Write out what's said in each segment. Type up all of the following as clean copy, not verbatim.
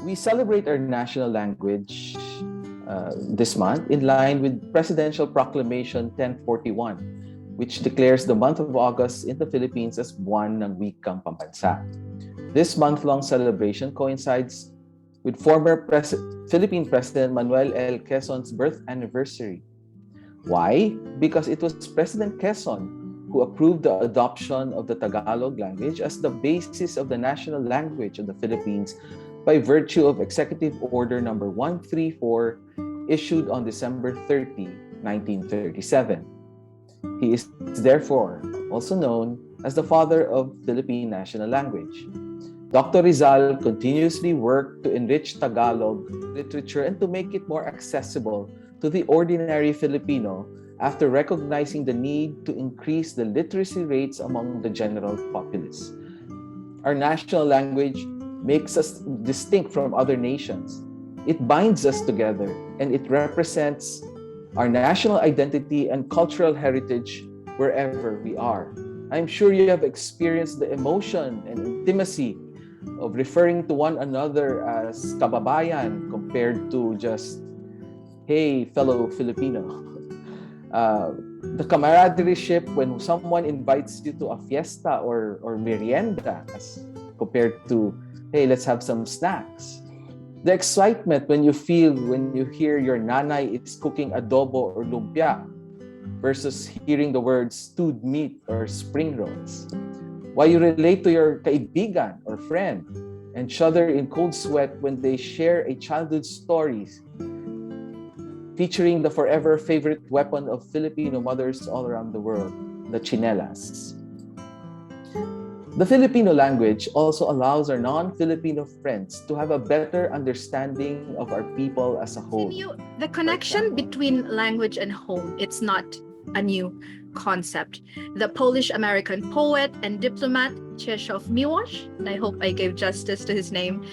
We celebrate our national language this month in line with Presidential Proclamation 1041, which declares the month of August in the Philippines as Buwan ng Wikang Pambansa. This month-long celebration coincides with former Philippine President Manuel L. Quezon's birth anniversary. Why? Because it was President Quezon who approved the adoption of the Tagalog language as the basis of the national language of the Philippines by virtue of Executive Order Number 134 issued on December 30, 1937. He is therefore also known as the father of Philippine national language. Dr. Rizal continuously worked to enrich Tagalog literature and to make it more accessible to the ordinary Filipino after recognizing the need to increase the literacy rates among the general populace. Our national language makes us distinct from other nations. It binds us together and it represents our national identity and cultural heritage wherever we are. I'm sure you have experienced the emotion and intimacy of referring to one another as kababayan compared to just, hey, fellow Filipino. The camaraderie when someone invites you to a fiesta or merienda as compared to, hey, let's have some snacks. The excitement when you hear your nanay is cooking adobo or lumpia versus hearing the words stewed meat or spring rolls. Why you relate to your kaibigan or friend and shudder in cold sweat when they share a childhood stories featuring the forever favorite weapon of Filipino mothers all around the world, the chinelas. The Filipino language also allows our non-Filipino friends to have a better understanding of our people as a whole. The connection between language and home, it's not a new concept. The Polish-American poet and diplomat Czesław Miłosz, and I hope I gave justice to his name,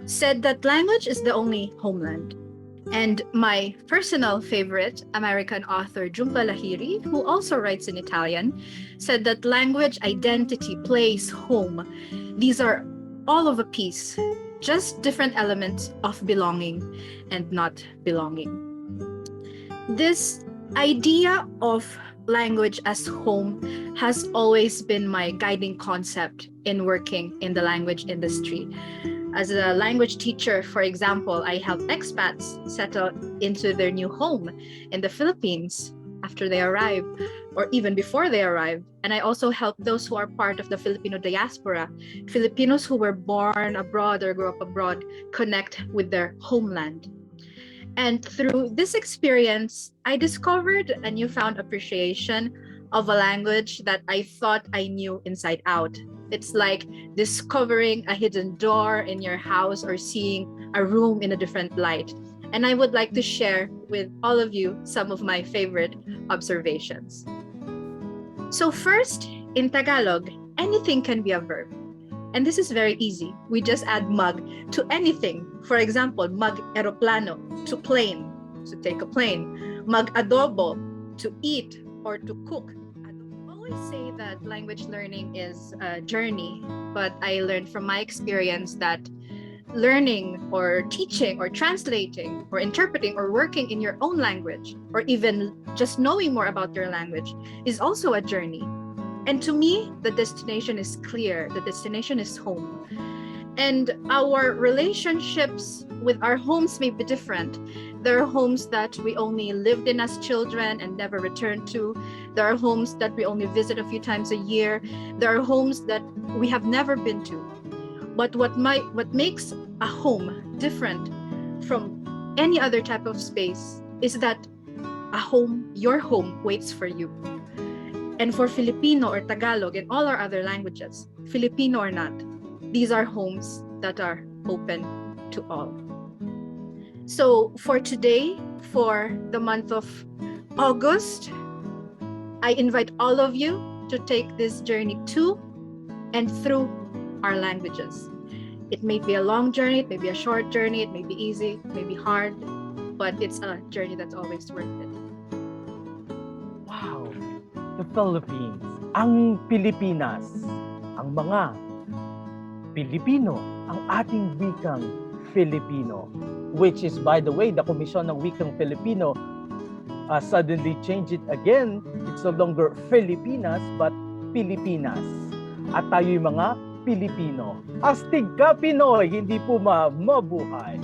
said that language is the only homeland. And my personal favorite American author, Jhumpa Lahiri, who also writes in Italian, said that language, identity, place, home, these are all of a piece, just different elements of belonging and not belonging. This idea of language as home has always been my guiding concept in working in the language industry. As a language teacher, for example, I help expats settle into their new home in the Philippines after they arrive or even before they arrive. And I also help those who are part of the Filipino diaspora, Filipinos who were born abroad or grew up abroad, connect with their homeland. And through this experience, I discovered a newfound appreciation of a language that I thought I knew inside out. It's like discovering a hidden door in your house or seeing a room in a different light. And I would like to share with all of you some of my favorite observations. So first, in Tagalog, anything can be a verb. And this is very easy. We just add mag to anything. For example, mag-aeroplano, to plane, to take a plane. Mag-adobo, to eat or to cook. I always say that language learning is a journey, but I learned from my experience that learning or teaching or translating or interpreting or working in your own language or even just knowing more about your language is also a journey. And to me, the destination is clear. The destination is home. And our relationships with our homes may be different. There are homes that we only lived in as children and never returned to. There are homes that we only visit a few times a year. There are homes that we have never been to. But what makes a home different from any other type of space is that a home, your home, waits for you. And for Filipino or Tagalog and all our other languages, Filipino or not, these are homes that are open to all. So for today, for the month of August, I invite all of you to take this journey to and through our languages. It may be a long journey, it may be a short journey, it may be easy, it may be hard, but it's a journey that's always worth it. Wow! The Philippines, ang Pilipinas, ang mga Pilipino, ang ating wikang Filipino, which is, by the way, the Komisyon ng Wikang Filipino suddenly changed it again. It's no longer Filipinas, but Pilipinas. At tayo yung mga Pilipino. Astig ka, Pinoy, hindi po mabuhay.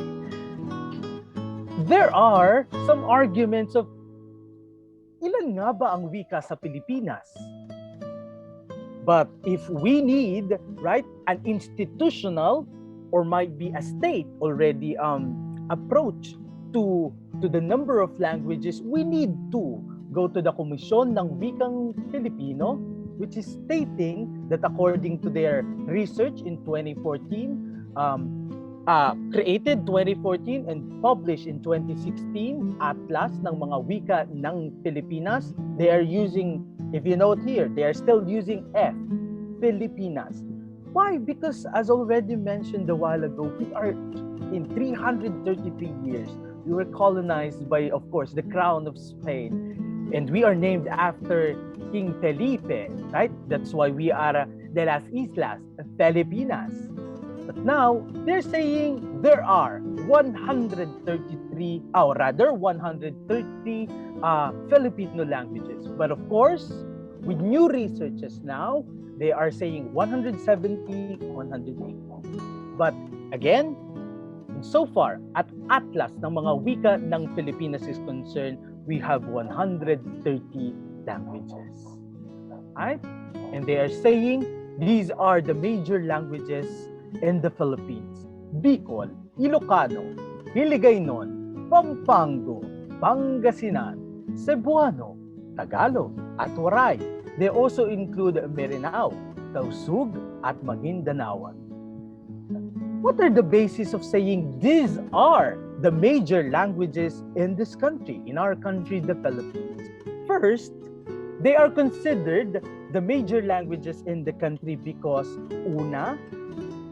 There are some arguments of ilan nga ba ang wika sa Pilipinas? But if we need, right, an institutional or might be a state already approach to the number of languages, we need to go to the Komisyon ng Wikang Filipino, which is stating that according to their research in 2014, created 2014 and published in 2016, Atlas ng mga wika ng Pilipinas, they are using, if you note here, they are still using F, Filipinas. Why? Because as already mentioned a while ago, we are in 333 years. We were colonized by, of course, the crown of Spain. And we are named after King Felipe, right? That's why we are de las Islas, Filipinas. But now, they're saying there are 133, or rather 130 Filipino languages. But of course, with new researches now, they are saying 170, 180. But again, so far, at Atlas ng mga wika ng Pilipinas is concerned, we have 130 languages. Right? And they are saying these are the major languages in the Philippines: Bicol, Ilocano, Hiligaynon, Pampango, Pangasinan, Cebuano, Tagalog, at Waray. They also include Marinao, Tausug, at Magindanaoan. What are the basis of saying these are the major languages in this country, in our country, the Philippines? First, they are considered the major languages in the country because, una,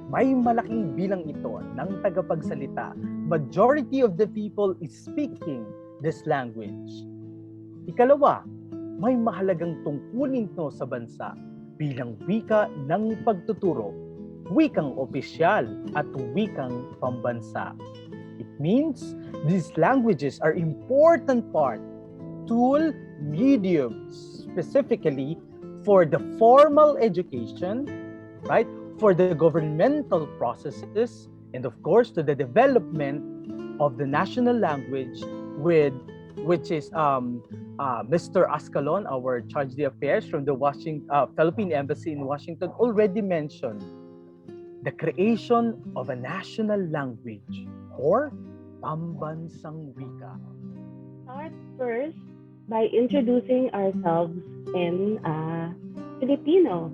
may malaking bilang ito ng tagapagsalita. Majority of the people is speaking this language. Ikalawa, may mahalagang tungkulin ito sa bansa bilang wika ng pagtuturo, wikang opisyal at wikang pambansa. It means these languages are important part, tool, medium, specifically for the formal education, right? For the governmental processes, and of course to the development of the national language, which is Mr. Escalon, our charge d'affaires from the Philippine Embassy in Washington, already mentioned the creation of a national language or pambansang wika. Start first by introducing ourselves in Filipino.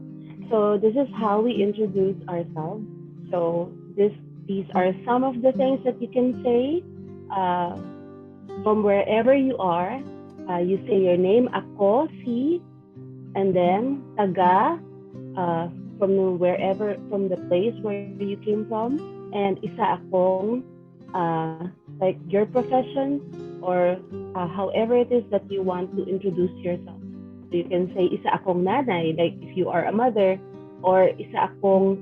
So this is how we introduce ourselves. So these are some of the things that you can say from wherever you are. You say your name, ako, si, and then taga, from the place where you came from, and isa akong, like your profession, or however it is that you want to introduce yourself. So you can say isa akong nanay, like if you are a mother, or isa akong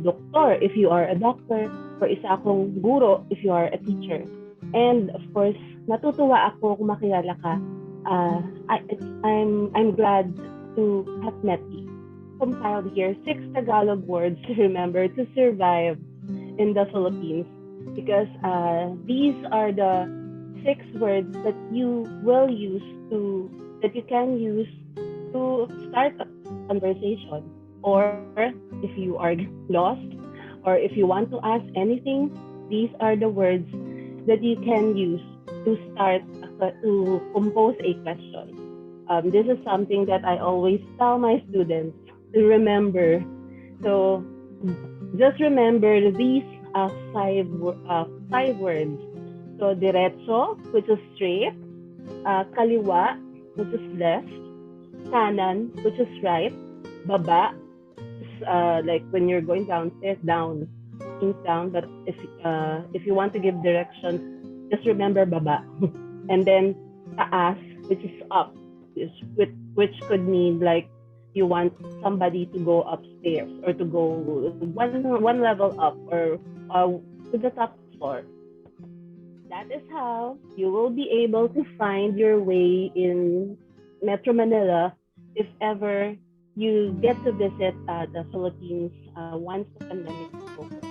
doktor if you are a doctor, or isa akong guro if you are a teacher. And of course, natutuwa ako kung makilala ka. I'm glad to have met you. Compiled here 6 Tagalog words to remember to survive in the Philippines, because these are the 6 words that you can use to start a conversation, or if you are lost, or if you want to ask anything, these are the words that you can use to compose a question. This is something that I always tell my students to remember. So just remember these 5 words. So derecho, which is straight, kaliwa, which is left, kanan, which is right, baba, like when you're going downstairs, down, means down. But if you want to give directions, just remember baba. And then taas, which is up, which could mean like you want somebody to go upstairs, or to go one level up, or to the top floor. That is how you will be able to find your way in Metro Manila if ever you get to visit the Philippines once the pandemic is over.